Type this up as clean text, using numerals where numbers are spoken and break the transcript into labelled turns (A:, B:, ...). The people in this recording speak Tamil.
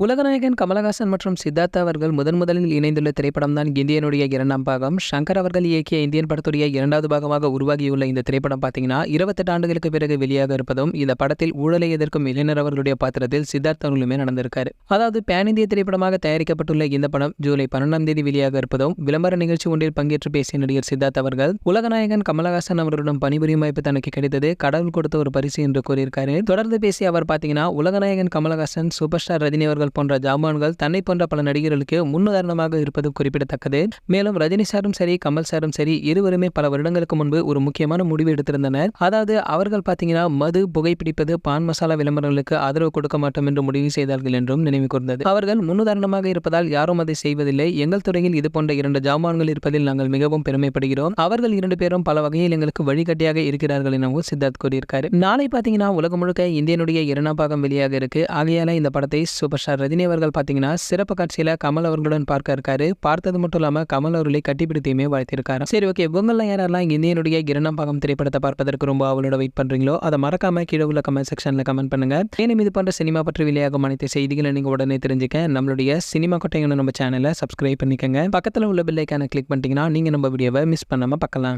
A: உலகநாயகன் கமலஹாசன் மற்றும் சித்தார்த்தா அவர்கள் முதலில் இணைந்துள்ள திரைப்படம் தான் இந்தியனுடைய இரண்டாம் பாகம். ஷங்கர் அவர்கள் இயக்கிய இந்தியன் படத்துடைய இரண்டாவது பாகமாக உருவாகியுள்ள இந்த திரைப்படம் பார்த்தீங்கன்னா 28 ஆண்டுகளுக்கு பிறகு வெளியாக இருப்பதும், இந்த படத்தில் ஊழலை எதிர்க்கும் இளைஞர் அவர்களுடைய பாத்திரத்தில் சித்தார்த் அவர்களுமே நடந்திருக்காரு. அதாவது பேன் இந்திய திரைப்படமாக தயாரிக்கப்பட்டுள்ள இந்த படம் ஜூலை 12ஆம் தேதி வெளியாக இருப்பதும், விளம்பர நிகழ்ச்சி ஒன்றில் பங்கேற்று பேசிய நடிகர் சித்தார்த் அவர்கள் உலகநாயகன் கமலஹாசன் அவர்களுடன் பணிபுரியும் வாய்ப்பு தனக்கு கிடைத்தது கடவுள் கொடுத்த ஒரு பரிசு என்று கூறியிருக்காரு. தொடர்ந்து பேசிய அவர் பார்த்தீங்கன்னா, உலகநாயகன் கமலஹாசன், சூப்பர் ஸ்டார் ரஜினி அவர்கள் போன்ற ஜாமான்கள் தன்னை போன்ற பல நடிகர்களுக்கு முன்னுதாரணமாக இருப்பது குறிப்பிடத்தக்கது. மேலும் ரஜினி சாரும் சரி, கமல் சாரும் சரி, இருவருமே பல வருடங்களுக்கு முன்பு ஒரு முக்கியமான முடிவு எடுத்திருந்தனர். அதாவது அவர்கள் பார்த்தீங்கன்னா மது, புகைப்பிடிப்பது, பான் மசாலா விளம்பரங்களுக்கு ஆதரவு கொடுக்க மாட்டோம் என்று முடிவு செய்தார்கள் என்றும் நினைவு கூர்ந்தது. அவர்கள் முன்னுதாரணமாக இருப்பதால் யாரும் அதை செய்வதில்லை. எங்கள் துறையில் இது போன்ற 2 ஜாமான்கள் இருப்பதில் நாங்கள் மிகவும் பெருமைப்படுகிறோம். அவர்கள் 2 பேரும் பல வகையில் எங்களுக்கு வழிகாட்டியாக இருக்கிறார்கள் எனவும் சித்தார்த் கூறியிருக்காரு. நாளை பார்த்தீங்கன்னா உலகம் முழுக்க இந்தியனுடைய 2ஆம் பாகம் வெளியாக இருக்கு. ஆகையால இந்த படத்தை சூப்பர் ஸ்டார் ரஜினி அவர்கள் பார்த்தீங்கன்னா சிறப்பு காட்சியில கமல் அவர்களுடன் பார்க்க இருக்காரு. பார்த்தது மட்டும் இல்லாம கமல் அவர்களை கட்டிப்பிடித்தையுமே வாழ்த்திருக்காரு. சரி, ஓகே, உங்களெல்லாம் யாரெல்லாம் இந்தியனுடைய 2ஆம் பாகம் திரைப்படத்தை பார்ப்பதற்கு ரொம்ப அவளோட வெயிட் பண்றீங்களோ அதை மறக்காம கீழே உள்ள கமெண்ட் செக்ஷன்ல கமெண்ட் பண்ணுங்க. மேலும் இது போன்ற சினிமா பற்றி வெளியாகும் அனைத்து செய்திகளை நீங்க உடனே தெரிஞ்சுக்க நம்மளுடைய சினிமா கொட்டைங்க நம்ம சேனலை சப்ஸ்கிரைப் பண்ணிக்கங்க. பக்கத்துல உள்ள பெல் ஐகானை கிளிக் பண்ணிட்டீங்கன்னா நீங்க நம்ம வீடியோவை மிஸ் பண்ணாம பார்க்கலாம்.